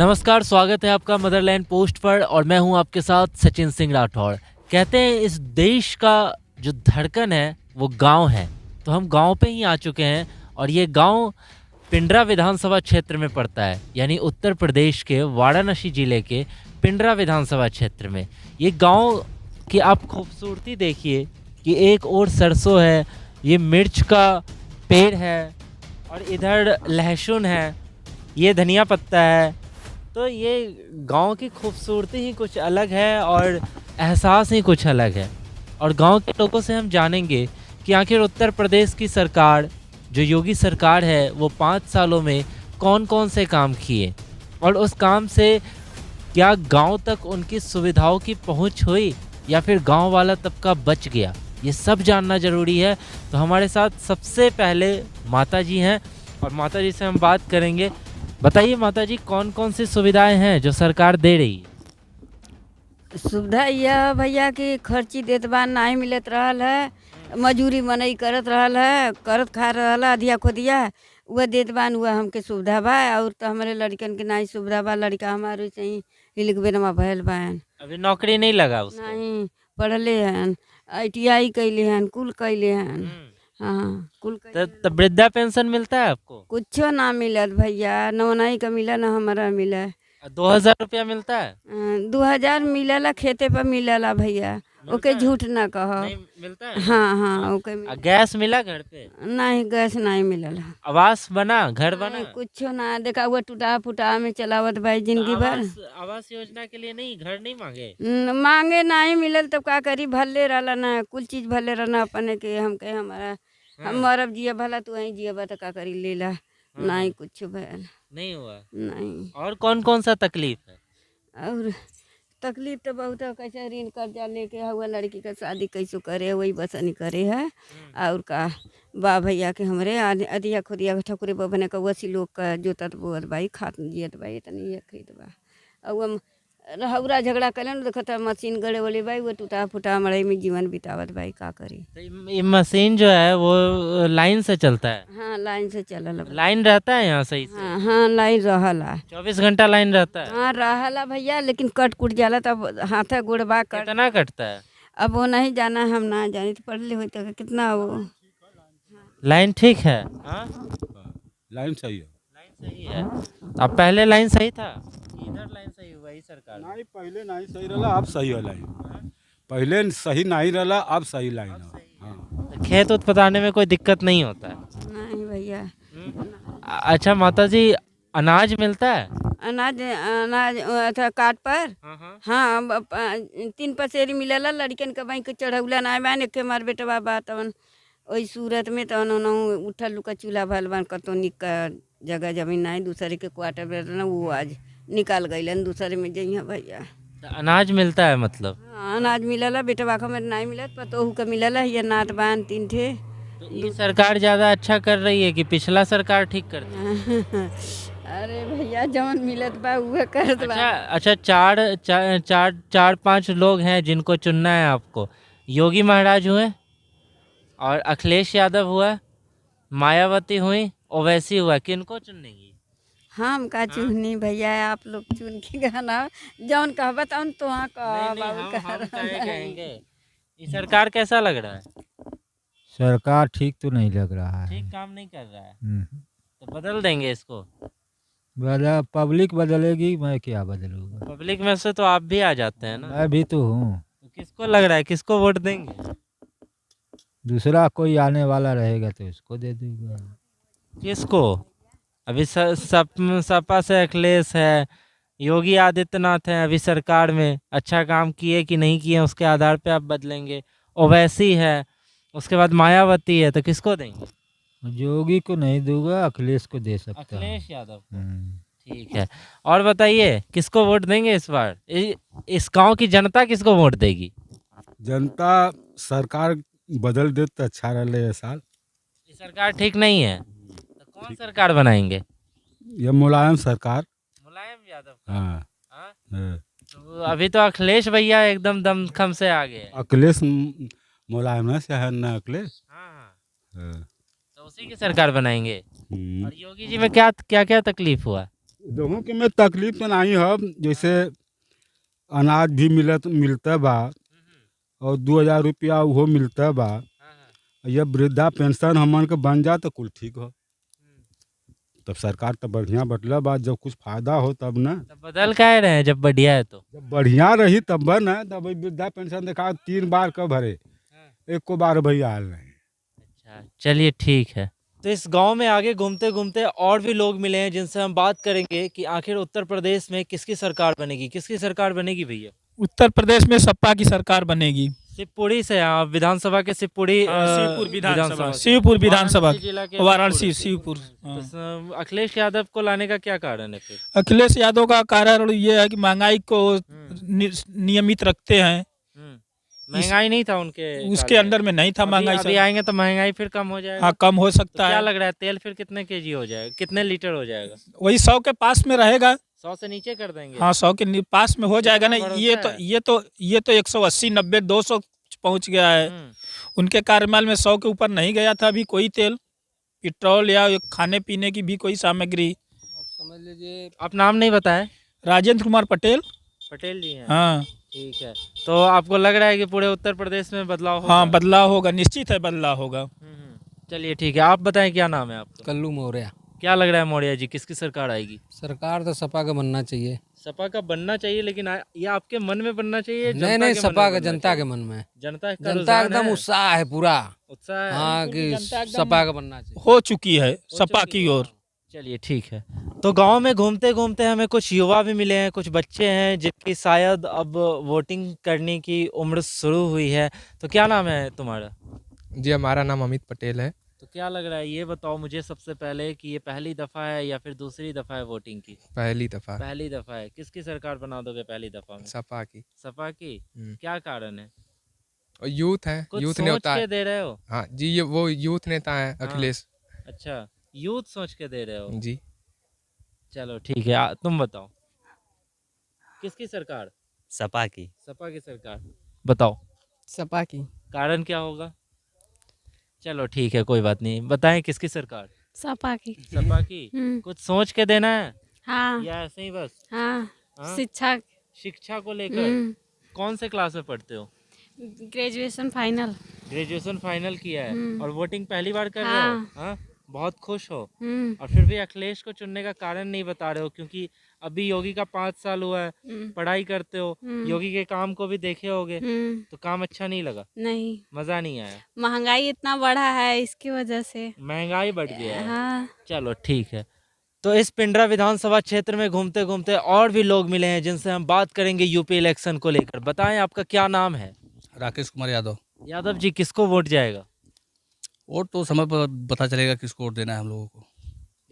नमस्कार, स्वागत है आपका मदरलैंड पोस्ट पर और मैं हूं आपके साथ सचिन सिंह राठौर। कहते हैं इस देश का जो धड़कन है वो गांव है, तो हम गांव पे ही आ चुके हैं और ये गांव पिंडरा विधानसभा क्षेत्र में पड़ता है, यानी उत्तर प्रदेश के वाराणसी जिले के पिंडरा विधानसभा क्षेत्र में। ये गांव की आप खूबसूरती देखिए कि एक और सरसों है, ये मिर्च का पेड़ है और इधर लहसुन है, ये धनिया पत्ता है। तो ये गांव की खूबसूरती ही कुछ अलग है और एहसास ही कुछ अलग है। और गांव के लोगों से हम जानेंगे कि आखिर उत्तर प्रदेश की सरकार, जो योगी सरकार है, वो 5 सालों में कौन कौन से काम किए और उस काम से क्या गांव तक उनकी सुविधाओं की पहुंच हुई या फिर गांव वाला तबका बच गया, ये सब जानना ज़रूरी है। तो हमारे साथ सबसे पहले माता जी हैं और माता जी से हम बात करेंगे। बताइए माता जी, कौन कौन सी सुविधाएं हैं जो सरकार दे रही है? सुविधा यह भैया कि खर्ची देत बा नहीं मिलत रहल है, मजूरी मनई करत रहल है, करत खा रहल है, अधिया खोदिया वह देत बान, वह हमके सुविधा बा। और तो हमारे लड़कन के नहीं सुविधा बा, लड़का हमारे से ही हिलिक बेनमा भयल बान, अभी नौकरी नहीं लगा उसको? नहीं पढ़ले हन, ITI कैले हन, कुल कैले हन। हम्म। हाँ कुल कैले तो वृद्धा पेंशन मिलता है आपको? कुछो ना मिलत भैया, न नहीं का मिला न हमारा मिला। 2000 रुपया मिलता है? 2000 मिलला, खेते पर मिलला भैया, ओके मिलता है? झूठ ना कहो। नहीं मिलता है? हाँ हाँ ओके गैस मिला घर पे? नहीं गैस नहीं मिलल है। आवास बना, घर बना? नहीं कुछ ना, देखा हुआ टूटा फुटा में चलावत भाई जिंदगी भर। आवास योजना के लिए नहीं, घर नहीं मांगे? मांगे नहीं मिलल तो का करी, भले रहला ना, कुल चीज भले रहना अपने के, हम कहे हमारा हम मरब जिया भला तू वहीं जिया तो का करी लेला। नहीं कुछ भैल नहीं हुआ? नहीं। और कौन कौन सा तकलीफ है? और तकलीफ तो बहुत है, कैसे ऋण कर्जा लेके हुआ लड़की का शादी कैसे करे, वही बसनी करे है। और का बा भैया के हमरे अधिया खुदिया ठकुरे बने का वसी लोग का जोतत बोत भाई, खात जियत भाई, इतनी ये खरीद बा। और वो हौरा झगड़ा कलन देखता मशीन गड़े वाले भाई, वो टूटा फूटा मड़ई में जीवन बितावत भाई, का करी। तो ये मशीन जो है वो लाइन से चलता है? हाँ लाइन से चलल। लाइन रहता है यहाँ सही से? हाँ हाँ लाइन रहला। 24 घंटा लाइन रहता है? हाँ रहला भैया, लेकिन कट कुट जाला तब हाथ गुड़बा कट। कितना कटता है? अब वो नहीं जाना, हम ना जानी तो पढ़ ले हो तो कितना वो। लाइन ठीक है? हाँ लाइन सही है। लाइन सही है। अब पहले लाइन सही था, इधर लाइन सही हुआ ही सरकार ने? नहीं पहले नहीं सही रहा, अब सही है लाइन। पहले सही नहीं रहा, अब सही लाइन है। हाँ। तो खेत उत पटाने में कोई दिक्कत नहीं होता है? नहीं भैया। अच्छा माता जी, अनाज मिलता है? अनाज अनाज था काट पर। हाँ 3 पसेरी मिलला, लड़कन के बैंक चढ़ौला ना बान, एक मार बेटवा बा तवन वही सूरत में तवन उठल लुका चूल्हा भल बान, कतो निक का जगह जमीन नहीं, दूसरे के क्वार्टर में रहना, वो आज निकाल गईलन दूसरे में जइया भैया। तो अनाज मिलता है मतलब? हाँ अनाज मिलला, बेटवा का मेरे नहीं मिलत, पतोहू का मिलला, ये नात बान 3 ठे। तो ये सरकार ज़्यादा अच्छा कर रही है कि पिछला सरकार ठीक करती? अरे भैया जवन मिलत बा उहे करत बा। अच्छा, चार पांच लोग हैं जिनको चुनना है आपको। योगी महाराज हुए और अखिलेश यादव हुआ, मायावती हुई, ओवैसी हुआ, किनको चुनेंगी? हम का चुनी भैया, आप लोग चुन के गाना जौन कहबा तौन तो हाँ कह बाबू हम कहेंगे। ये सरकार कैसा लग रहा है? सरकार ठीक तो नहीं लग रहा है। ठीक काम नहीं कर रहा है हम्म। तो बदल देंगे इसको? पब्लिक बदलेगी, मैं क्या बदलूंगा? पब्लिक में से तो आप भी आ जाते हैं ना, मैं भी तो हूँ। तो किसको लग रहा है, किसको वोट देंगे? दूसरा कोई आने वाला रहेगा तो उसको दे दूंगा। किसको? अभी सपा से अखिलेश है, योगी आदित्यनाथ हैं अभी सरकार में, अच्छा काम किए कि नहीं किए उसके आधार पे आप बदलेंगे। ओवैसी है, उसके बाद मायावती है, तो किसको देंगे? योगी को नहीं दूंगा, अखिलेश को दे सकता हूँ। अखिलेश यादव को। हम्म। ठीक है। और बताइए किसको वोट देंगे इस बार? इस गांव की जनता किसको वोट देगी? जनता सरकार बदल दे तो अच्छा रहे ये साल। ये सरकार ठीक नहीं है तो कौन सरकार बनाएंगे? ये मुलायम सरकार। मुलायम यादव का? हाँ। हाँ? हाँ। तो अभी तो अखिलेश भैया एकदम दमखम से आगे है। अखिलेश मुलायम से है ना अखिलेश। हाँ हाँ, हाँ। तो उसी की सरकार बनाएंगे। हम्म। और योगी जी में क्या क्या क्या तकलीफ हुआ? दोनों के में तकलीफ तो नहीं है, जैसे अनाज भी मिलता बा और 2,000 रुपया वो मिलता बा। ये वृद्धा पेंशन हमन के बन जा तो कुल ठीक हो। तब सरकार तो बढ़िया बदला बा, जब कुछ फायदा हो तब ना। तब बदल क्या रहे हैं जब बढ़िया है तो? जब बढ़िया रही तब ना, तब वृद्धा पेंशन देखा 3 बार कब भरे, एक को बार भैया आल नहीं। अच्छा चलिए ठीक है। तो इस गांव में आगे घूमते घूमते और भी लोग मिले हैं जिनसे हम बात करेंगे कि आखिर उत्तर प्रदेश में किसकी सरकार बनेगी। किसकी सरकार बनेगी भैया? उत्तर प्रदेश में सपा की सरकार बनेगी। शिवपुरी से आप विधानसभा के शिवपुरी शिवपुर विधानसभा, शिवपुर विधानसभा, वाराणसी जिला के वाराणसी शिवपुर से। शिवपुर। हाँ। तो अखिलेश यादव को लाने का क्या कारण है फिर? अखिलेश यादव का कारण ये है कि महंगाई को नियमित रखते हैं। महंगाई नहीं था उनके उसके अंडर में नहीं था महंगाई। अभी आएंगे तो महंगाई फिर कम हो जाएगा। हाँ, कम हो तो सकता क्या है। लग रहा है तेल फिर कितने केजी हो जाएगा, कितने लीटर हो जाएगा? वही 100 के पास में रहेगा। 100 से नीचे कर देंगे? हाँ, 100 के पास में हो जाएगा ना। इतना ये भरोसा तो है? ये तो 180, 90, 200 पहुंच गया है। उनके कार्यकाल में 100 के ऊपर नहीं गया था अभी कोई तेल, पेट्रोल या खाने पीने की भी कोई सामग्री। समझ लीजिए। आप नाम नहीं बताए? राजेंद्र कुमार पटेल। पटेल जी हैं? हाँ ठीक है। तो आपको लग रहा है कि पूरे उत्तर प्रदेश में बदलाव होगा? हाँ, बदलाव होगा, निश्चित है बदलाव होगा। चलिए ठीक है। आप बताएं क्या नाम है आपका? कल्लू मौर्य। क्या लग रहा है मौर्य जी, किसकी सरकार आएगी? सरकार तो सपा का बनना चाहिए। सपा का बनना चाहिए, लेकिन ये आपके मन में बनना चाहिए? नहीं नहीं, सपा का जनता के मन में। जनता जनता एकदम उत्साह है, पूरा उत्साह है। हाँ कि सपा का बनना चाहिए। हो चुकी है सपा की ओर। चलिए ठीक है। तो गांव में घूमते घूमते हमें कुछ युवा भी मिले हैं, कुछ बच्चे हैं जिनकी शायद अब वोटिंग करने की उम्र शुरू हुई है। तो क्या नाम है तुम्हारा? जी, हमारा नाम अमित पटेल है। तो क्या लग रहा है, ये बताओ मुझे सबसे पहले कि ये पहली दफ़ा है या फिर दूसरी दफ़ा है वोटिंग की? पहली दफा। पहली दफ़ा है। किसकी सरकार बना दोगे पहली दफ़ा में? सपा की। सपा की? क्या कारण है? और यूथ है, कुछ यूथ सोच नेता के है। दे रहे हो? हाँ जी, ये वो यूथ नेता है हाँ। अखिलेश अच्छा, यूथ सोच के दे रहे हो? जी। चलो ठीक है। तुम बताओ किसकी सरकार? सपा की। सपा की सरकार। बताओ सपा की। कारण क्या होगा? चलो ठीक है, कोई बात नहीं। बताएं किसकी सरकार? सपा की। सपा की। कुछ सोच के देना है हाँ या ऐसे ही बस? हाँ, हाँ? शिक्षा। शिक्षा को लेकर कौन से क्लास में पढ़ते हो? Graduation final. ग्रेजुएशन फाइनल किया है और वोटिंग पहली बार कर रहे हाँ। हो? हाँ? बहुत खुश हो और फिर भी अखिलेश को चुनने का कारण नहीं बता रहे हो, क्योंकि अभी योगी का 5 साल हुआ है, पढ़ाई करते हो, योगी के काम को भी देखे होगे, तो काम अच्छा नहीं लगा? नहीं, मजा नहीं आया? महंगाई इतना बढ़ा है इसकी वजह से। महंगाई बढ़ गया है। हाँ। चलो ठीक है। तो इस पिंडरा विधानसभा क्षेत्र में घूमते घूमते और भी लोग मिले हैं जिनसे हम बात करेंगे यूपी इलेक्शन को लेकर। बताएं आपका क्या नाम है? राकेश कुमार यादव। यादव जी, किसको वोट जाएगा? वोट तो समय पर पता चलेगा किसको वोट देना है हम लोगों को।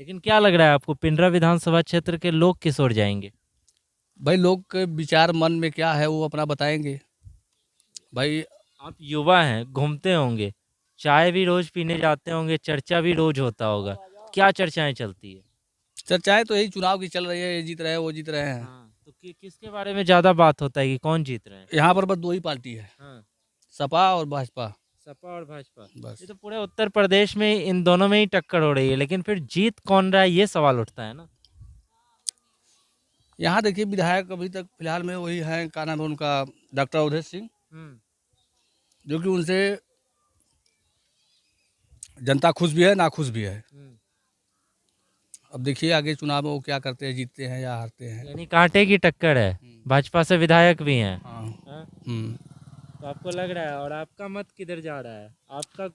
लेकिन क्या लग रहा है आपको, पिंडरा विधानसभा क्षेत्र के लोग किस ओर जाएंगे? भाई लोग के विचार मन में क्या है वो अपना बताएंगे। भाई आप युवा हैं, घूमते होंगे, चाय भी रोज पीने जाते होंगे, चर्चा भी रोज होता होगा। क्या चर्चाएं चलती है? चर्चाएं तो यही चुनाव की चल रही है, ये जीत रहे हैं वो जीत रहे हैं। तो किसके बारे में ज्यादा बात होता है कि कौन जीत रहे हैं? यहाँ पर बस 2 ही पार्टी है, सपा और भाजपा। सपा और भाजपा। बस। ये तो पूरे उत्तर प्रदेश में इन दोनों में ही टक्कर हो रही है, लेकिन फिर जीत कौन रहा है ये सवाल उठता है ना। यहाँ देखिए विधायक अभी तक फिलहाल में वही हैं, क्या नाम है उनका, डॉक्टर अवधेश सिंह, जो कि उनसे जनता खुश भी है नाखुश भी है। अब देखिए आगे चुनाव में वो क्या करते हैं, जीतते हैं या हारते हैं। यानी कांटे की टक्कर है, भाजपा से विधायक भी हैं। हाँ। तो आपको लग रहा है, और आपका मत किधर जा रहा है? आपका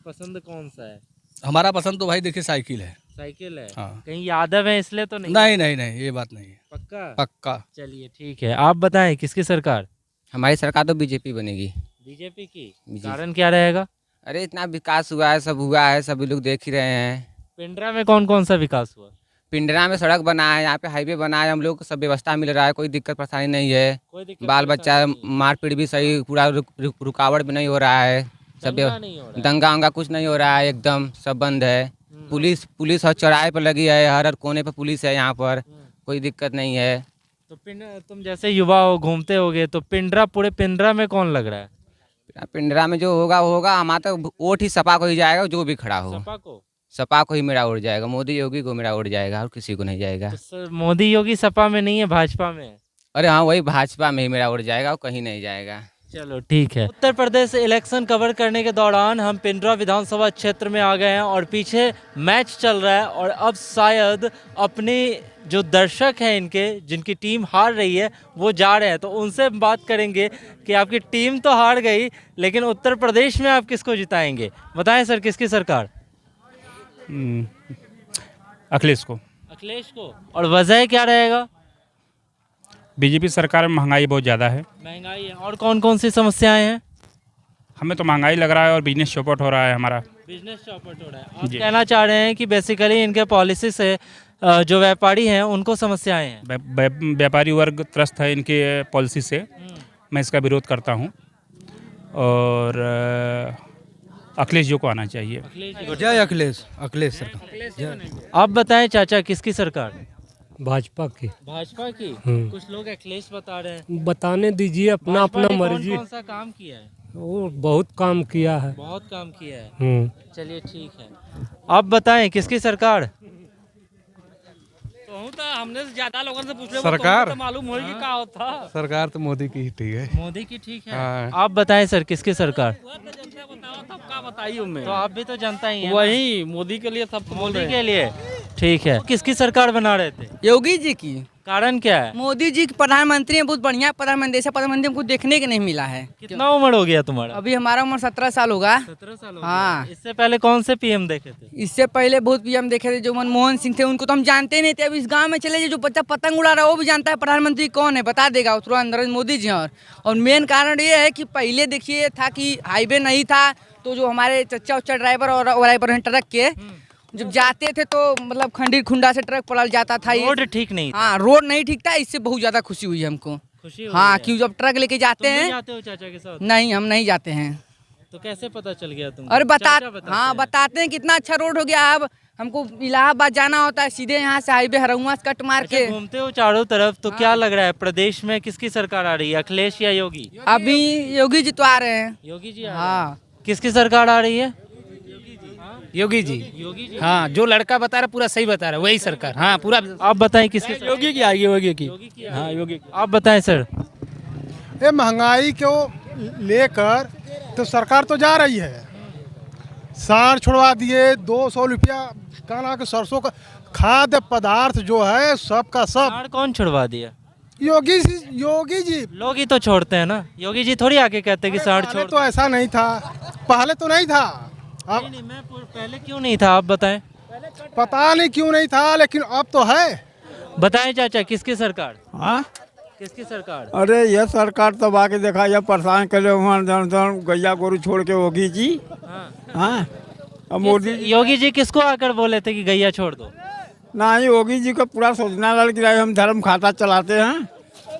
पसंद कौन सा है? हमारा पसंद तो भाई देखिए साइकिल है। साइकिल है? हाँ। कहीं यादव है इसलिए तो नहीं? नहीं नहीं नहीं, ये बात नहीं है। पक्का? पक्का। चलिए ठीक है। आप बताएं किसकी सरकार? हमारी सरकार तो बीजेपी बनेगी। बीजेपी की? कारण क्या रहेगा? अरे इतना विकास हुआ है, सब हुआ है, सभी लोग देख ही रहे हैं। पिंडरा में कौन कौन सा विकास हुआ? पिंडरा में सड़क बना है, यहाँ पे हाईवे बना है, हम लोग को सब व्यवस्था मिल रहा है, कोई दिक्कत परेशानी नहीं है। कोई दिक्कत बाल बच्चा मारपीट भी सही, पूरा रुकावट भी नहीं हो रहा है। सब दंगा उंगा कुछ नहीं हो रहा है, एकदम सब बंद है। पुलिस हर चौराहे पर लगी है, हर कोने पर पुलिस है, यहाँ पर कोई दिक्कत नहीं है। तो तुम जैसे युवा हो, घूमते होगे, तो पिंडरा, पूरे पिंडरा में कौन लग रहा है? पिंडरा में जो होगा होगा, हमारा तो वोट ही सपा को ही जाएगा, जो भी खड़ा हो। सपा को? सपा को ही मेरा उड़ जाएगा, मोदी योगी को मेरा उड़ जाएगा, और किसी को नहीं जाएगा। तो सर मोदी योगी सपा में नहीं है, भाजपा में है। अरे हाँ, वही भाजपा में ही मेरा उड़ जाएगा, और कहीं नहीं जाएगा। चलो ठीक है। उत्तर प्रदेश इलेक्शन कवर करने के दौरान हम पिंडरा विधानसभा क्षेत्र में आ गए हैं और पीछे मैच चल रहा है और अब शायद अपने जो दर्शक हैं इनके, जिनकी टीम हार रही है, वो जा रहे हैं, तो उनसे बात करेंगे कि आपकी टीम तो हार गई लेकिन उत्तर प्रदेश में आप किसको जिताएंगे? बताएं सर, किसकी सरकार? अखिलेश को। अखिलेश को। और वजह क्या रहेगा? बीजेपी सरकार में महंगाई बहुत ज़्यादा है। महंगाई है। और कौन कौन सी समस्याएं हैं? हमें तो महंगाई लग रहा है और बिजनेस चौपट हो रहा है हमारा। बिजनेस चौपट हो रहा है। आप कहना चाह रहे हैं कि बेसिकली इनके पॉलिसी से जो व्यापारी हैं उनको समस्याएं हैं। व्यापारी वर्ग त्रस्त है इनके पॉलिसी से, मैं इसका विरोध करता हूँ और अखिलेश जी को आना चाहिए। जय अखिलेश, अखिलेश सरकार। आप बताएं चाचा, किसकी सरकार? भाजपा की। भाजपा की। कुछ लोग अखिलेश बता रहे हैं। बताने दीजिए, अपना अपना मर्जी। कौन सा काम किया है? वो बहुत काम किया है। बहुत काम किया है। चलिए ठीक है। आप बताएं किसकी सरकार? तो हमने ज्यादा लोगों से पूछ सरकार तो मालूम हो कि क्या होता। सरकार तो मोदी की ही ठीक है। मोदी की ठीक है। हाँ। आप बताएं सर, किसकी सरकार? बताइए, तो आप भी तो जनता ही है। वही मोदी के लिए सब मोदी के लिए ठीक है। किसकी सरकार बना रहे थे? योगी जी की। कारण क्या है? मोदी जी प्रधानमंत्री हैं, बहुत बढ़िया प्रधानमंत्री। ऐसा प्रधानमंत्री हमको देखने के नहीं मिला है। कितना उम्र हो गया तुम्हारा? अभी हमारा उम्र 17 साल होगा। 17 साल हो हाँ। गया। इससे पहले कौन से पीएम देखे थे? इससे पहले बहुत पीएम देखे थे, जो मनमोहन सिंह थे, उनको तो हम जानते नहीं थे। अब इस गांव में चले जाइए, जो बच्चा पतंग उड़ा रहा है वो भी जानता है प्रधानमंत्री कौन है, बता देगा तुरंत, नरेंद्र मोदी जी। और मेन कारण ये है कि पहले देखिए था कि हाईवे नहीं था, तो जो हमारे चच्चा उच्चा ड्राइवर और ड्राइवर हैं ट्रक के, जब जाते थे तो मतलब खंडीर खुंडा से ट्रक पलट जाता था। रोड ठीक नहीं था। हाँ, रोड नहीं ठीक था। इससे बहुत ज्यादा खुशी हुई हमको। खुशी हुई हाँ, है। क्यों जब ट्रक लेके जाते तुम भी हैं। जाते हो चाचा के साथ? नहीं, हम नहीं जाते हैं। तो कैसे पता चल गया तुम? और बताते हैं कितना अच्छा रोड हो गया। अब हमको इलाहाबाद जाना होता है, सीधे यहाँ से हाईवे हरहुआ से कट मार के घूमते हो चारों तरफ, तो क्या लग रहा है प्रदेश में किसकी सरकार आ रही है, अखिलेश या योगी? अभी योगी जी तो आ रहे हैं। योगी जी हाँ। किसकी सरकार आ रही है? योगी जी। हाँ, जो लड़का बता रहा पूरा सही बता रहा है, वही सरकार। हाँ पूरा। आप बताएं किसकी? योगी की आएगी, योगी की। हाँ, योगी। आप बताएं सर। ये महंगाई को लेकर तो सरकार तो जा रही है, सार छुड़वा दिए, 200 रुपया काना के सरसों का खाद्य पदार्थ जो है सबका सब। सार कौन छुड़वा दिया? योगी जी। लोग ही तो छोड़ते हैं ना, योगी जी थोड़ी आके कहते हैं कि सार छोड़। तो ऐसा नहीं था, पहले तो नहीं था। अब नहीं, मैं पहले क्यों नहीं था आप बताएं। पता नहीं क्यों नहीं था, लेकिन अब तो है। बताएं चाचा, किसकी सरकार? हाँ, किसकी सरकार? अरे ये सरकार तो बाकी देखा ये परेशान कर गैया गोरू छोड़ के होगी जी। हाँ, अब मोदी योगी जी किसको आकर बोले थे कि गैया छोड़ दो? ना ही योगी जी का पूरा सोचना लग रहा है, हम धर्म खाता चलाते हैं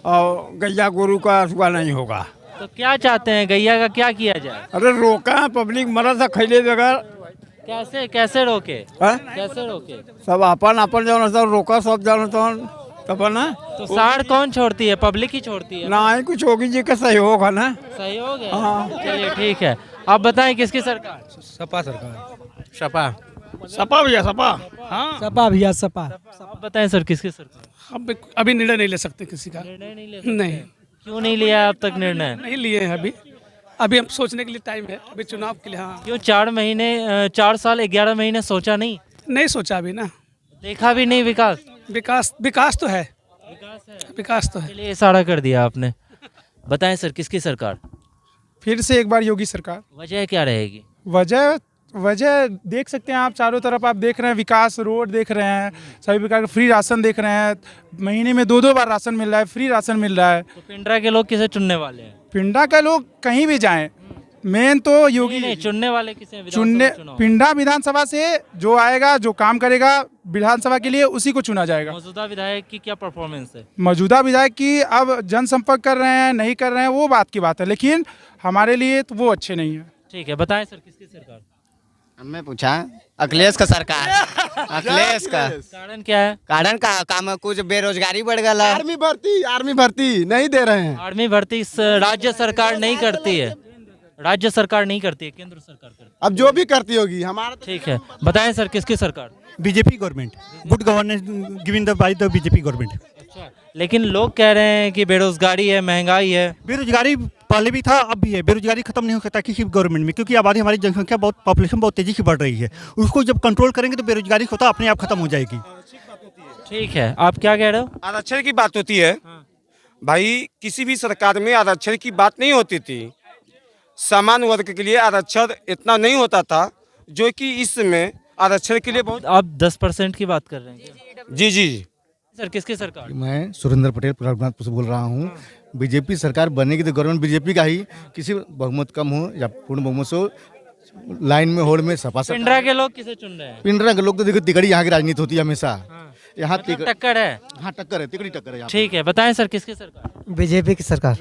और गैया गोरू का अथवा नहीं होगा। तो क्या चाहते हैं, गैया का क्या किया जाए? अरे रोका है, पब्लिक मरा था खैले बगैर। कैसे रोके? कैसे रोके? सब अपन जानो सब रोका, सब जानो तब ना। तो साड़ कौन छोड़ती है? पब्लिक ही छोड़ती है ना ही कुछ योगी जी का सहयोग है ना। सहयोग है। हाँ। चलिए ठीक है। आप बताएं किसकी सरकार? सपा सरकार। सपा भैया, सपा। हाँ, सपा भैया, सपा। आप बताएं सर, किसकी सरकार? अभी निर्णय नहीं ले सकते किसी का। निर्णय नहीं ले सकते? नहीं। क्यों नहीं लिया अब तक निर्णय? नहीं लिए हैं अभी हम सोचने के लिए टाइम है, अभी चुनाव के लिए। हाँ, क्यों 4 साल 11 महीने सोचा नहीं सोचा अभी ना, देखा भी नहीं? विकास तो है। विकास तो है। चलिए इशारा कर दिया आपने। बताएं सर, किसकी सरकार? फिर से एक बार योगी सरकार। वजह क्या रहेगी? वजह देख सकते हैं आप, चारों तरफ आप देख रहे हैं, विकास, रोड देख रहे हैं, सभी प्रकार का फ्री राशन देख रहे हैं, महीने में 2 बार राशन मिल रहा है, फ्री राशन मिल रहा है। तो पिंडरा के लोग किसे चुनने वाले हैं? पिंडा के लोग कहीं भी जाएं, मेन तो योगी नहीं, चुनने वाले किसे? पिंडा विधानसभा से जो आएगा, जो काम करेगा विधानसभा के लिए, उसी को चुना जाएगा। मौजूदा विधायक की क्या परफॉर्मेंस है? मौजूदा विधायक की अब जनसंपर्क कर रहे हैं, नहीं कर रहे हैं, वो बात की बात है, लेकिन हमारे लिए तो वो अच्छे नहीं है। ठीक है, बताएं सर, किसकी सरकार? मैं पूछा अखिलेश का सरकार। अखिलेश का कारण क्या है? कारण का काम कुछ बेरोजगारी बढ़ गया। आर्मी भर्ती नहीं दे रहे हैं। आर्मी भर्ती राज्य सरकार नहीं करती है। राज्य सरकार नहीं करती है, केंद्र सरकार करती है। अब जो भी करती होगी हमारा ठीक है, बताएं सर किसकी सरकार? BJP government, good governance given the by the BJP government. अच्छा, लेकिन लोग कह रहे हैं कि बेरोजगारी है, महंगाई है। बेरोजगारी पहले भी था, अब भी है। बेरोजगारी खत्म नहीं हो सकता किसी गवर्नमेंट में, क्योंकि आबादी हमारी जनसंख्या बहुत, पॉपुलेशन बहुत तेजी से बढ़ रही है। उसको जब कंट्रोल करेंगे तो बेरोजगारी होता अपने आप खत्म हो जाएगी। ठीक है, आप क्या कह रहे हो? आरक्षण की बात होती है भाई, किसी भी सरकार में आरक्षण की बात नहीं होती थी। सामान्य वर्ग के लिए आरक्षण इतना नहीं होता था, जो कि इसमें आरक्षण के लिए बहुत। आप 10% की बात कर रहे हैं? जी जी सर, किसकी सरकार? मैं सुरेंद्र पटेल रघुनाथपुर से बोल रहा हूँ। बीजेपी सरकार बनेगी तो गवर्नमेंट बीजेपी का ही, किसी बहुमत कम हो या पूर्ण बहुमत से हो, लाइन में होड़ में सपा सकता। पिंडरा के लोग किसे चुन रहे हैं? पिंडरा के लोग तो देखो तिकड़ी यहाँ की राजनीति होती है हमेशा। यहाँ टक्कर है। हाँ टक्कर है, तिकड़ी टक्कर है यहाँ। ठीक है, बताएं सर किसकी सरकार? बीजेपी की सरकार।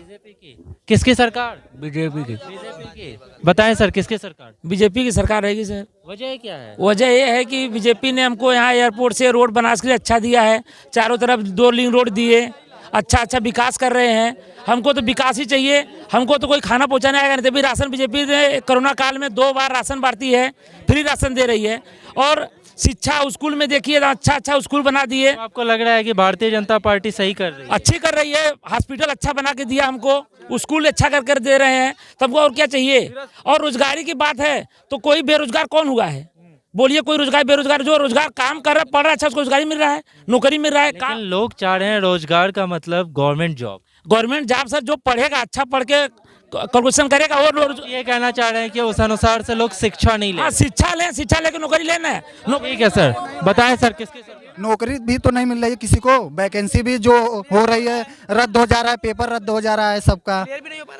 किसकी सरकार? बीजेपी की। बीजेपी की। बताएं सर किसकी सरकार? बीजेपी की सरकार रहेगी सर। वजह क्या है? वजह ये है कि बीजेपी ने हमको यहाँ एयरपोर्ट से रोड बना के अच्छा दिया है, चारों तरफ 2 लिंक रोड दिए, अच्छा विकास कर रहे हैं। हमको तो विकास ही चाहिए, हमको तो कोई खाना पहुँचाने आएगा नहीं। तभी राशन बीजेपी ने कोरोना काल में 2 बार राशन बांटती है, फ्री राशन दे रही है। और शिक्षा स्कूल में देखिए अच्छा स्कूल बना दिए। तो आपको लग रहा है कि भारतीय जनता पार्टी सही कर रही है? अच्छी कर रही है, हॉस्पिटल अच्छा बना के दिया हमको, स्कूल अच्छा कर दे रहे हैं, तो हमको और क्या चाहिए। और रोजगारी की बात है तो कोई बेरोजगार कौन हुआ है? बोलिए कोई रोजगार, बेरोजगार जो रोजगार काम कर रहा पढ़ रहा अच्छा उसको रोजगारी मिल रहा है, नौकरी मिल रहा है। लेकिन लोग चाह रहे हैं रोजगार का मतलब government job. Government job sir, जो पढ़ेगा अच्छा पढ़ के कैलकुलेशन करेगा और ये कहना चाह रहे हैं कि उस अनुसार से लोग शिक्षा नहीं ले। शिक्षा लेके नौकरी लेना है। ठीक है सर, बताएं सर किसकी नौकरी भी तो नहीं मिल रही है किसी को, वैकेंसी भी जो हो रही है रद्द हो जा रहा है, पेपर रद्द हो जा रहा है, सबका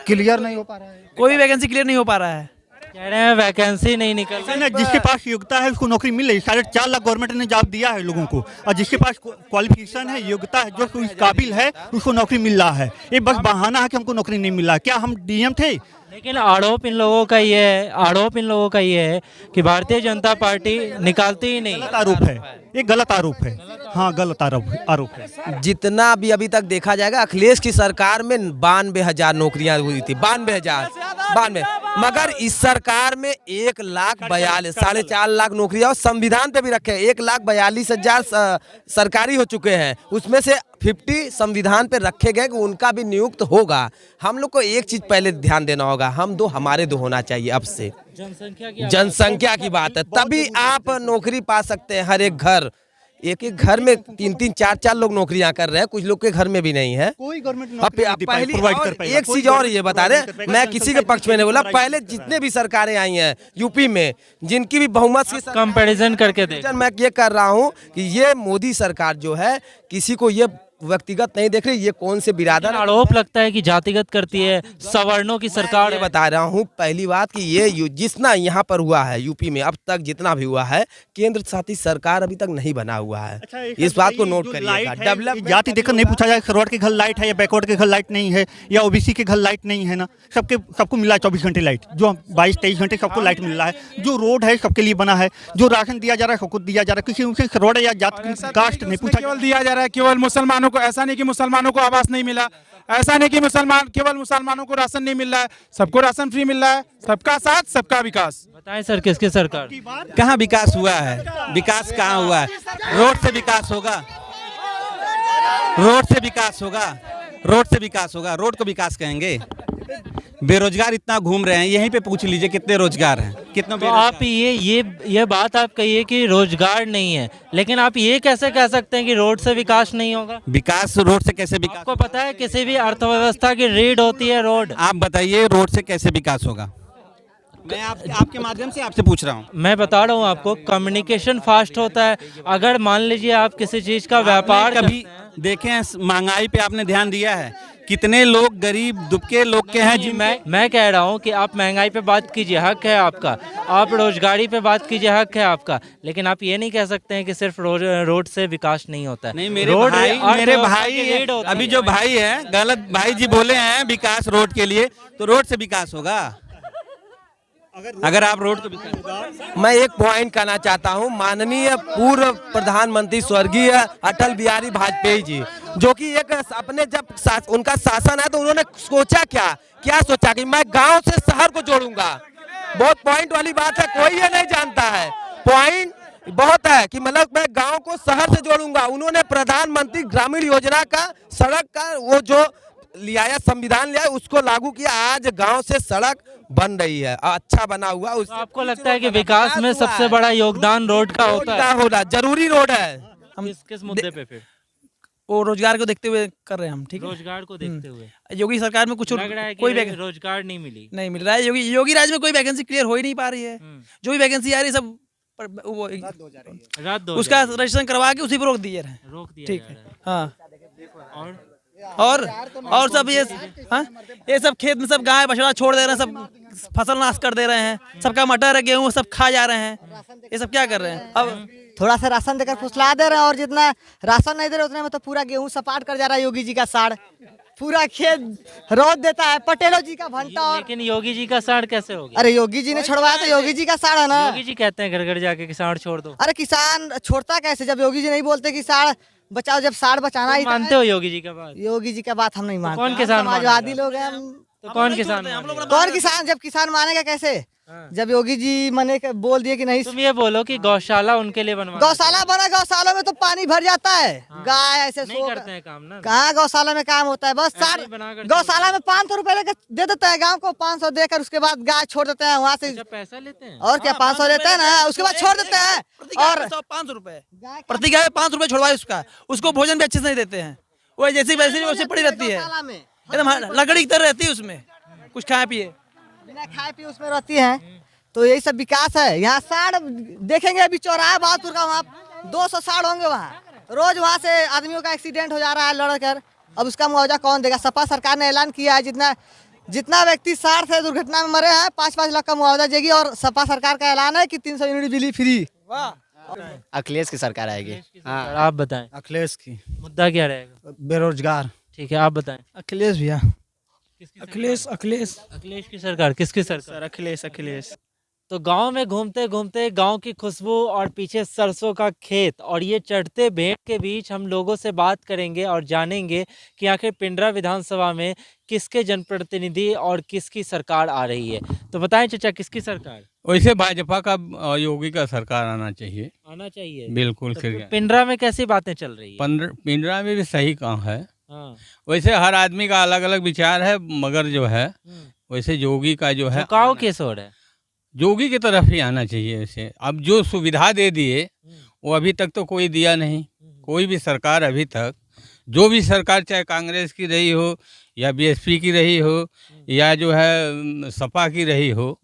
क्लियर नहीं हो पा रहा है, कोई वैकेंसी क्लियर नहीं हो पा रहा है। कह रहे हैं वैकेंसी नहीं निकल रही। जिसके पास योग्यता है उसको नौकरी मिल रही है। 4.5 लाख गवर्नमेंट ने जॉब दिया है लोगों को, और जिसके पास क्वालिफिकेशन है, योग्यता है, जो उस काबिल है उसको नौकरी मिल रहा है। ये बस बहाना है कि हमको नौकरी नहीं मिल रहा। क्या हम डीएम थे? लेकिन आरोप इन लोगों का ये है कि भारतीय जनता पार्टी निकालती ही नहीं। गलत आरोप है, ये गलत आरोप है। हाँ गलत आरोप है। जितना भी अभी तक देखा जाएगा, अखिलेश की सरकार में 92,000 नौकरियां हुई थी, 92,000 मगर इस सरकार में 1,42,000 4.5 लाख नौकरियां, और संविधान पे भी रखे 1,42,000 सरकारी हो चुके हैं। उसमें से 50 संविधान पे रखे गए कि उनका भी नियुक्त होगा। हम लोग को एक चीज पहले ध्यान देना होगा, हमारे दो होना चाहिए। अब से जनसंख्या की बात है, तभी आप नौकरी पा सकते हैं। हर एक घर, एक घर में 3-3 4-4 लोग नौकरियां कर रहे हैं, कुछ लोग के घर में भी नहीं है। कोई गवर्नमेंट पहली एक चीज और ये बता रहे, मैं किसी के पक्ष में नहीं बोला, पहले जितने भी सरकारें आई हैं यूपी में, जिनकी भी बहुमत की कंपैरिजन करके देख, मैं ये कर रहा हूँ कि ये मोदी सरकार जो है किसी को ये व्यक्तिगत नहीं देख रही, ये कौन से बिरादर। आरोप लगता है कि जातिगत करती है, सवर्णों की सरकार। बता रहा हूँ पहली बात कि ये जितना यहाँ पर हुआ है यूपी में अब तक जितना भी हुआ है, केंद्र शासित सरकार अभी तक नहीं बना हुआ है। इस बात को नोट करिएगा। डेवलप जाति देखकर नहीं पूछा जाए, सरवार के घर लाइट है या बैकवर्ड के घर लाइट नहीं है, या ओबीसी के घर लाइट नहीं है ना। सबको मिला है 24 घंटे लाइट, जो 22-23 घंटे सबको लाइट मिल रहा है। जो रोड है सबके लिए बना है, जो राशन दिया जा रहा है सबको दिया जा रहा है। किसी उनसे सरवार या जाति कास्ट नहीं पूछा, केवल दिया जा रहा है केवल मुसलमानों को। ऐसा नहीं कि मुसलमानों को आवास नहीं मिला, ऐसा नहीं कि केवल मुसलमानों को राशन नहीं मिल रहा है, सबको राशन फ्री मिल रहा है। सबका साथ सबका विकास। बताएं सर किसकी सरकार? कहाँ विकास हुआ है? विकास कहाँ हुआ है? रोड से विकास होगा, रोड से विकास होगा, रोड से विकास होगा। रोड को विकास कहेंगे? बेरोजगार इतना घूम रहे हैं, यहीं पे पूछ लीजिए कितने रोजगार हैं, कितना। तो आप ये बात आप कहिए कि रोजगार नहीं है, लेकिन आप ये कैसे कह सकते हैं कि रोड से विकास नहीं होगा? विकास रोड से कैसे विकास? आपको पता है किसी भी अर्थव्यवस्था की रीढ़ होती है रोड। आप बताइए रोड से कैसे विकास होगा? मैं आपके माध्यम से आपसे पूछ रहा हूँ। मैं बता रहा हूँ आपको, कम्युनिकेशन फास्ट होता है। अगर मान लीजिए आप किसी चीज का व्यापार कभी देखें, महंगाई पे आपने ध्यान दिया है? कितने लोग गरीब दुबके लोग के हैं जी। मैं कह रहा हूँ कि आप महंगाई पे बात कीजिए, हक है आपका। आप रोजगारी पे बात कीजिए, हक है आपका। लेकिन आप ये नहीं कह सकते हैं कि सिर्फ रोड से विकास नहीं होता है। नहीं, मेरे भाई अभी जो भाई है, गलत भाई जी बोले हैं विकास रोड के लिए, तो रोड से विकास होगा। अगर आप रोड को विकास मैं एक पॉइंट कहना चाहता हूं, माननीय पूर्व प्रधानमंत्री स्वर्गीय अटल बिहारी वाजपेयी जी, जो कि एक अपने जब उनका शासन है तो उन्होंने सोचा क्या सोचा कि मैं गांव से शहर को जोड़ूंगा। बहुत पॉइंट वाली बात है, कोई ये नहीं जानता है। पॉइंट बहुत है कि मतलब मैं गांव को शहर से जोड़ूंगा। उन्होंने प्रधानमंत्री ग्रामीण योजना का, सड़क का वो जो लिया संविधान लिया उसको लागू किया। आज गांव से सड़क बन रही है, अच्छा बना हुआ। तो आपको लगता है कि विकास में सबसे बड़ा योगदान रोड का होता है? जरूरी रोड है। हम किस मुद्दे पे फिर? वो रोजगार को देखते हुए कर रहे हैं हम, ठीक है। रोजगार को देखते हुए योगी सरकार में कुछ लग रहा है कोई कि रोजगार नहीं मिल रहा है। योगी राज में कोई वैकेंसी क्लियर हो ही नहीं पा रही है। जो भी वैकेंसी आ रही है सब वो रद्द हो उसका रजिस्ट्रेशन करवा के उसी पर रोक दिया है। ठीक है, हाँ। और सब ये सब खेत में सब गाय बछड़ा छोड़ दे रहे हैं, सब फसल नाश कर दे रहे हैं। सबका मटर है, गेहूँ सब खा जा रहे हैं। ये सब क्या कर रहे हैं? अब थोड़ा सा राशन देकर फुसला दे रहे हैं, और जितना राशन नहीं दे रहे उतने में तो पूरा गेहूं सपाट कर जा रहा है योगी जी का साड़। पूरा खेत रोड देता है पटेलो जी का भंटा। लेकिन योगी जी का साड़ कैसे हो गया? अरे योगी जी ने छोड़वाया तो योगी जी का साड़ है ना। योगी जी कहते हैं घर घर जाके कि साड़ छोड़ दो। अरे किसान छोड़ता कैसे जब योगी जी नहीं बोलते कि साड़ बचाओ, जब साड़ बचाना ही मानते हो योगी जी का बात? योगी जी का बात हम नहीं मानते। कौन किसान? समाजवादी लोग हैं हम। तो कौन किसान? कौन किसान? जब किसान मानेगा कैसे? जब योगी जी मने बोल दिए कि नहीं। तुम ये बोलो कि गौशाला उनके लिए बनवा। गौशाला बना, गौशाला में तो पानी भर जाता है। गाय ऐसे नहीं करते हैं काम ना। कहाँ गौशाला में काम होता है? बस साड़ गौशाला में 500 रुपए लेकर दे देते हैं गांव को, 500 देकर उसके बाद गाय छोड़ देते हैं वहाँ से। पैसा लेते हैं और क्या 500 लेते हैं ना, उसके बाद छोड़ देते हैं। और 500 रुपए प्रति गाय, 500 रुपए छोड़वाए उसको भोजन भी अच्छे से नहीं देते हैं। वो जैसी वैसी वैसे पड़ी रहती है, एकदम लकड़ी की तरह रहती है, उसमें कुछ खाए पिए बिना खाए पिए उसमें रहती है। तो यही सब विकास है। यहाँ साड़ देखेंगे, अभी चौराहा बहादुर का वहाँ 200 साड़ होंगे। वहाँ रोज वहाँ से आदमियों का एक्सीडेंट हो जा रहा है लड़कर। अब उसका मुआवजा कौन देगा? सपा सरकार ने ऐलान किया है जितना व्यक्ति साड़ से दुर्घटना में मरे हैं 5-5 लाख का मुआवजा देगी। और सपा सरकार का ऐलान है कि 300 यूनिट बिजली फ्री। अखिलेश की सरकार आएगी। आप बताएं। अखिलेश की मुद्दा क्या रहेगा? बेरोजगार। ठीक है, आप बताएं। अखिलेश भैया। अखिलेश की सरकार। किसकी सरकार? अखिलेश। तो गांव में घूमते घूमते गांव की खुशबू और पीछे सरसों का खेत और ये चढ़ते भेड़ के बीच हम लोगों से बात करेंगे और जानेंगे कि आखिर पिंडरा विधानसभा में किसके जनप्रतिनिधि और किसकी सरकार आ रही है। तो बताएं चाचा, किसकी सरकार? वैसे भाजपा का योगी का सरकार आना चाहिए। बिल्कुल। तो पिंडरा में कैसी बातें चल रही है? पिंडरा में भी सही काम है। वैसे हर आदमी का अलग अलग विचार है, मगर जो है वैसे योगी का जो है झुकाव किस ओर है? योगी की तरफ ही आना चाहिए। वैसे अब जो सुविधा दे दिए वो अभी तक तो कोई दिया नहीं। कोई भी सरकार अभी तक, जो भी सरकार चाहे कांग्रेस की रही हो या बीएसपी की रही हो या जो है सपा की रही हो,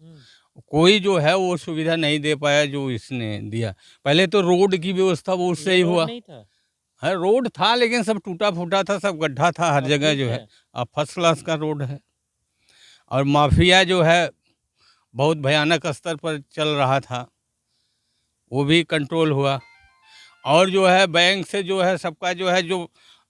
कोई जो है वो सुविधा नहीं दे पाया जो इसने दिया। पहले तो रोड की व्यवस्था वो उससे ही हुआ है। रोड था लेकिन सब टूटा फूटा था, सब गड्ढा था हर जगह जो है। अब फर्स्ट क्लास का रोड है। और माफिया जो है बहुत भयानक स्तर पर चल रहा था, वो भी कंट्रोल हुआ। और जो है बैंक से जो है सबका जो है जो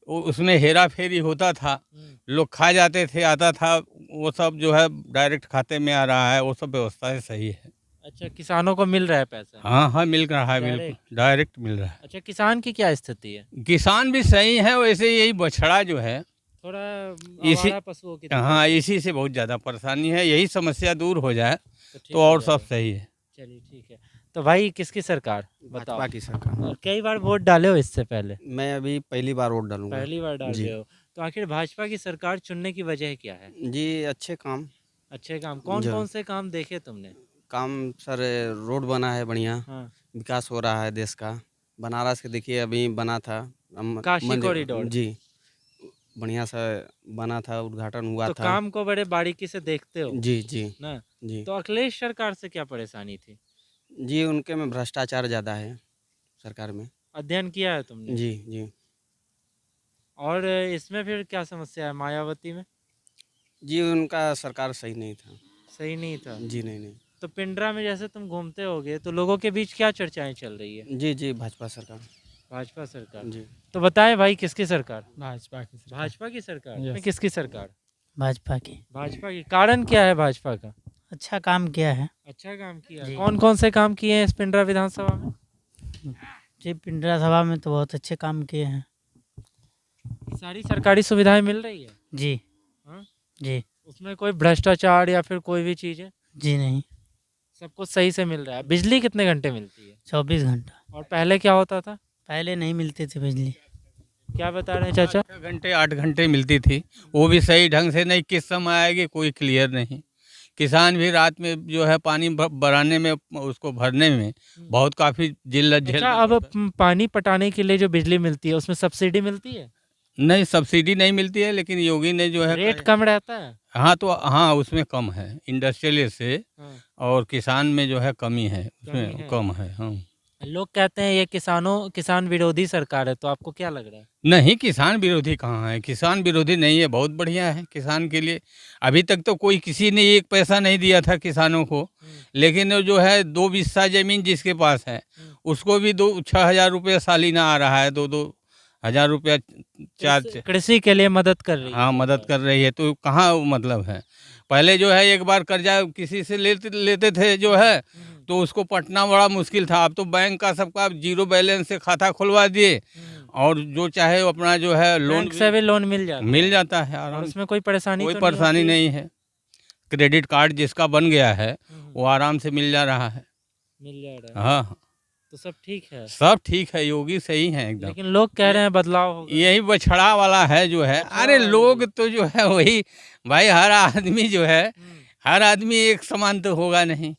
उसमें हेरा फेरी होता था, लोग खा जाते थे, आता था, वो सब जो है डायरेक्ट खाते में आ रहा है। वो सब व्यवस्था सही है। अच्छा, किसानों को मिल रहा है पैसा? हाँ, मिल रहा है, बिल्कुल डायरेक्ट मिल रहा है। अच्छा, किसान की क्या स्थिति है? किसान भी सही है। वैसे यही बछड़ा जो है थोड़ा इसी पशुओं की इसी से बहुत ज़्यादा परेशानी है। यही समस्या दूर हो जाए तो और सब सही है। चलिए ठीक है। तो भाई किसकी सरकार बताओ? भाजपा की सरकार। और कई बार वोट डाले हो इससे पहले? मैं अभी पहली बार वोट डालूंगा। पहली बार डाल रहे हो, तो आखिर भाजपा की सरकार चुनने की वजह क्या है? जी अच्छे काम। कौन कौन से काम देखे तुमने? काम सर, रोड बना है बढ़िया। विकास हो रहा है देश का। बनारस के देखिए अभी बना था काशी कॉरिडोर। जी बढ़िया सा बना था, उद्घाटन हुआ तो था। काम को बड़े बारीकी से देखते हो? जी ना जी। तो अखिलेश सरकार से क्या परेशानी थी? जी उनके में भ्रष्टाचार ज़्यादा है सरकार में। अध्ययन किया है तुमने? जी। और इसमें फिर क्या समस्या है मायावती में? जी उनका सरकार सही नहीं था। सही नहीं था? जी नहीं। तो पिंडरा में जैसे तुम घूमते होगे तो लोगों के बीच क्या चर्चाएं चल रही है? जी भाजपा सरकार। भाजपा सरकार जी। तो बताएं भाई किसकी सरकार? भाजपा की सरकार। भाजपा की सरकार में किसकी सरकार? भाजपा की। भाजपा की। कारण क्या है भाजपा का? अच्छा काम किया है। अच्छा काम किया। कौन कौन से काम किए हैं इस पिंडरा विधानसभा में? जी पिंडरा सभा में तो बहुत अच्छे काम किए हैं। सारी सरकारी सुविधाएं मिल रही है? जी हाँ? जी उसमें कोई भ्रष्टाचार या फिर कोई भी चीज़ है? जी नहीं, सब कुछ सही से मिल रहा है। बिजली कितने घंटे मिलती है? 24 घंटा। और पहले क्या होता था? पहले नहीं मिलती थी बिजली। क्या बता रहे हैं चाचा? 8 घंटे मिलती थी, वो भी सही ढंग से नहीं। किस समय आएगी कोई क्लियर नहीं। किसान भी रात में जो है पानी भराने में, उसको भरने में बहुत काफ़ी जिल्लत झेल। अच्छा, अब पानी पटाने के लिए जो बिजली मिलती है उसमें सब्सिडी मिलती है? नहीं, सब्सिडी नहीं मिलती है, लेकिन योगी ने जो है रेट कम रहता है? हाँ, तो हाँ उसमें कम है इंडस्ट्रियल से। हाँ। और किसान में जो है कमी है, उसमें कमी है। कम है। हाँ, लोग कहते हैं ये किसान विरोधी सरकार है, तो आपको क्या लग रहा है? नहीं, किसान विरोधी कहाँ है? किसान विरोधी नहीं है, बहुत बढ़िया है किसान के लिए। अभी तक तो कोई किसी ने 1 पैसा नहीं दिया था किसानों को, लेकिन जो है 2 बिस्सा जमीन जिसके पास है उसको भी 6,000 रुपये सालाना आ रहा है, 2-2 हज़ार रुपया चार्ज। कृषि के लिए मदद कर रही है। हाँ, मदद कर रही है। तो कहाँ मतलब है? पहले जो है एक बार कर्जा किसी से लेते थे जो है, तो उसको पटना बड़ा मुश्किल था। अब तो बैंक का सबका 0 बैलेंस से खाता खुलवा दिए और जो चाहे अपना जो है लोन बैंक से भी लोन मिल जाता है आराम। उसमें कोई परेशानी कोई तो परेशानी होती? नहीं है। क्रेडिट कार्ड जिसका बन गया है वो आराम से मिल जा रहा है। मिल जा रहा है। हाँ, तो सब ठीक है। सब ठीक है, योगी सही है एकदम। लेकिन लोग कह रहे हैं बदलाव होगा। यही बछड़ा वाला है जो है। अरे लोग तो जो है वही भाई, हर आदमी जो है, हर आदमी एक समान तो होगा नहीं।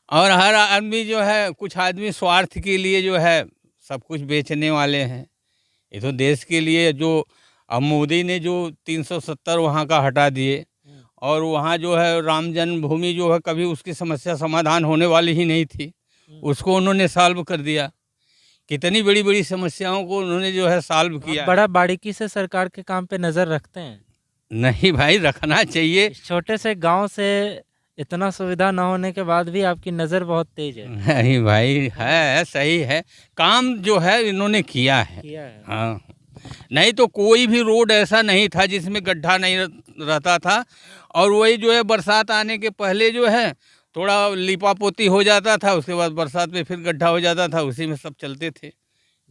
और हर आदमी जो है, कुछ आदमी स्वार्थ के लिए जो है सब कुछ बेचने वाले हैं। ये तो देश के लिए जो अब मोदी ने जो 370 वहाँ का हटा दिए, और वहाँ जो है राम जन्मभूमि जो है, कभी उसकी समस्या समाधान होने वाली ही नहीं थी, उसको उन्होंने सॉल्व कर दिया। कितनी बड़ी बड़ी समस्याओं को उन्होंने जो है सॉल्व किया। बड़ा बारीकी से सरकार के काम पे नज़र रखते हैं? नहीं भाई, रखना चाहिए। छोटे से गांव से इतना सुविधा न होने के बाद भी आपकी नज़र बहुत तेज है। नहीं भाई, है सही है, काम जो है इन्होंने किया है। हाँ, नहीं तो कोई भी रोड ऐसा नहीं था जिसमें गड्ढा नहीं रहता था। और वही जो है बरसात आने के पहले जो है थोड़ा लिपा पोती हो जाता था, उसके बाद बरसात में फिर गड्ढा हो जाता था, उसी में सब चलते थे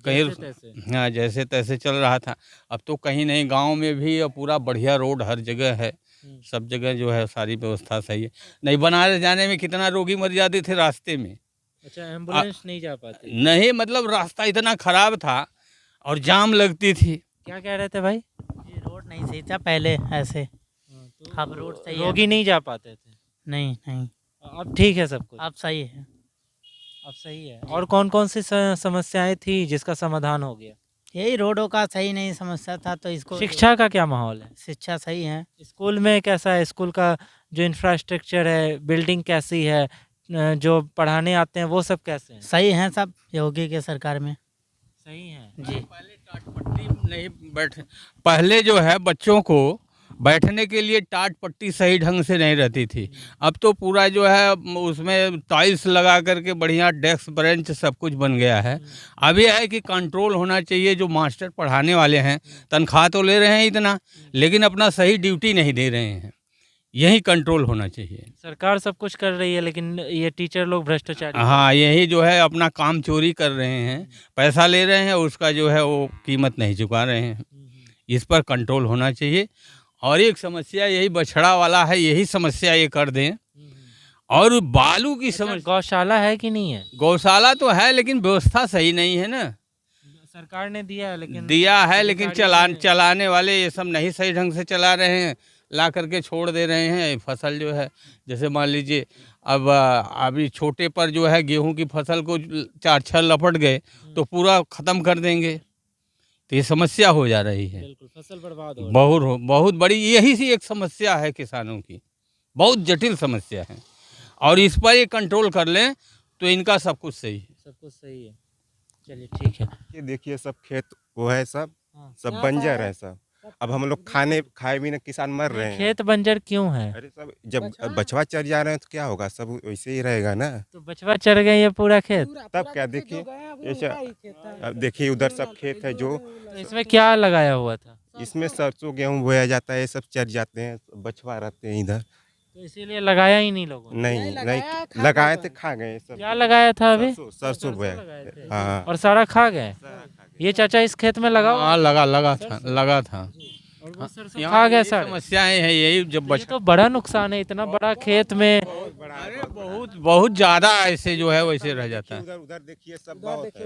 कहीं। हाँ, जैसे तैसे चल रहा था। अब तो कहीं नहीं, गांव में भी पूरा बढ़िया रोड हर जगह है, सब जगह जो है सारी व्यवस्था सही है। नहीं, बनारस जाने में कितना रोगी मर जाते थे रास्ते में। अच्छा, एम्बुलेंस नहीं जा पाती? नहीं, मतलब रास्ता इतना खराब था और जाम लगती थी। क्या कह रहे थे भाई? ये रोड नहीं सही था पहले ऐसे, अब रोड सही है। रोगी नहीं जा पाते थे? नहीं नहीं, अब ठीक है सब कुछ? अब सही है। अब सही है। और कौन कौन सी समस्याएं थी जिसका समाधान हो गया? यही रोडों का सही नहीं समस्या था, तो इसको। शिक्षा का क्या माहौल है? शिक्षा सही है। स्कूल में कैसा है? स्कूल का जो इंफ्रास्ट्रक्चर है, बिल्डिंग कैसी है, जो पढ़ाने आते हैं वो सब कैसे हैं? सही हैं सब, योगी के सरकार में सही है जी। पहले टाट पट्टी नहीं पहले जो है बच्चों को बैठने के लिए टाट पट्टी सही ढंग से नहीं रहती थी। अब तो पूरा जो है उसमें टाइल्स लगा करके बढ़िया डेस्क बेंच सब कुछ बन गया है। अब यह है कि कंट्रोल होना चाहिए। जो मास्टर पढ़ाने वाले हैं तनख्वाह तो ले रहे हैं इतना, लेकिन अपना सही ड्यूटी नहीं दे रहे हैं। यही कंट्रोल होना चाहिए। सरकार सब कुछ कर रही है, लेकिन ये टीचर लोग भ्रष्टाचारी। हाँ, यही जो है अपना काम चोरी कर रहे हैं, पैसा ले रहे हैं, उसका जो है वो कीमत नहीं चुका रहे हैं। इस पर कंट्रोल होना चाहिए। और एक समस्या यही बछड़ा वाला है, यही समस्या ये कर दें। और बालू की समस्या। गौशाला है कि नहीं है? गौशाला तो है, लेकिन व्यवस्था सही नहीं है ना। सरकार ने दिया है, लेकिन चलाने वाले ये सब नहीं सही ढंग से चला रहे हैं, ला करके छोड़ दे रहे हैं। फसल जो है, जैसे मान लीजिए अब अभी छोटे पर जो है गेहूं की फसल को 4-6 लपट गए तो पूरा ख़त्म कर देंगे, तो ये समस्या हो जा रही है। बिल्कुल, फसल बर्बाद हो बहुत बड़ी यही सी एक समस्या है किसानों की, बहुत जटिल समस्या है। और इस पर ये कंट्रोल कर लें तो इनका सब कुछ सही है। सब कुछ सही है। चलिए ठीक है। ये देखिए सब खेत वो है, सब बंजर है सब। अब हम लोग खाए भी ना, किसान मर रहे हैं। खेत बंजर क्यों है? अरे सब जब बछवा चर जा रहे हैं तो क्या होगा, सब वैसे ही रहेगा ना। तो बछवा चर गए ये पूरा खेत? तब क्या, देखिए अब देखिए उधर सब खेत है जो। इसमें क्या लगाया हुआ था? इसमें सरसों गेहूं बोया जाता है, ये सब चर जाते हैं, बछवा रहते हैं इधर। तो इसीलिए लगाया ही नहीं लोगों ने। नहीं लगाए थे, खा गए सब। क्या लगाया था अभी? सरसों बोया। लगाए थे। हाँ। और सारा खा गए। ये चाचा इस खेत में लगा हुआ? हाँ लगा था। और वो सरसों खा गए सारे। समस्याएं हैं यही, जब ये तो बड़ा नुकसान है, इतना बड़ा खेत में। बहुत ज्यादा ऐसे जो है वैसे रह जाता है। उधर देखिए सब बहुत है,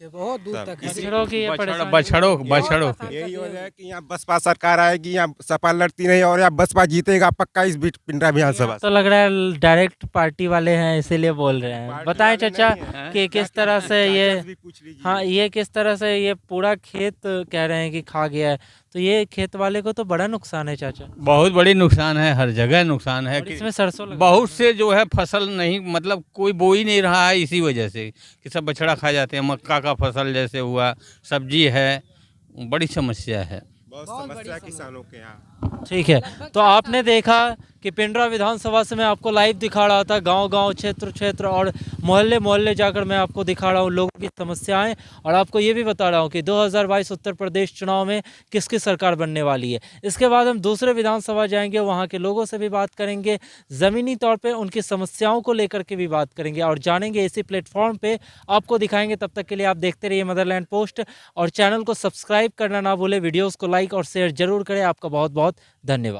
बहुत दूर तक है। बछड़ों की ये परेशानी। बछड़ों की यही वजह है कि यहाँ बसपा सरकार आएगी, यहाँ सपा लड़ती नहीं और यहाँ बसपा जीतेगा पक्का इस बीच पिंडरा विधानसभा। तो लग रहा है डायरेक्ट पार्टी वाले हैं इसीलिए बोल रहे हैं। बताएं चाचा कि किस तरह से ये, हाँ ये किस तरह से ये पूरा खेत कह रहे हैं कि खा गया है, तो ये खेत वाले को तो बड़ा नुकसान है चाचा। बहुत बड़ी नुकसान है, हर जगह नुकसान है। और इसमें सरसों बहुत से जो है फसल नहीं, मतलब कोई बो ही नहीं रहा है इसी वजह से कि सब बछड़ा खा जाते हैं। मक्का का फसल जैसे हुआ, सब्जी है, बड़ी समस्या है। बहुत समस्या किसानों के यहाँ। ठीक है, तो आपने देखा कि पिंडरा विधानसभा से मैं आपको लाइव दिखा रहा था, गांव-गांव, क्षेत्र और मोहल्ले जाकर मैं आपको दिखा रहा हूं लोगों की समस्याएं, और आपको ये भी बता रहा हूं कि 2022 उत्तर प्रदेश चुनाव में किसकी सरकार बनने वाली है। इसके बाद हम दूसरे विधानसभा जाएंगे, वहां के लोगों से भी बात करेंगे, ज़मीनी तौर पर उनकी समस्याओं को लेकर के भी बात करेंगे और जानेंगे इसी प्लेटफॉर्म पर आपको दिखाएंगे। तब तक के लिए आप देखते रहिए मदरलैंड पोस्ट और चैनल को सब्सक्राइब करना ना भूलें, वीडियोज़ को लाइक और शेयर जरूर करें। आपका बहुत बहुत धन्यवाद।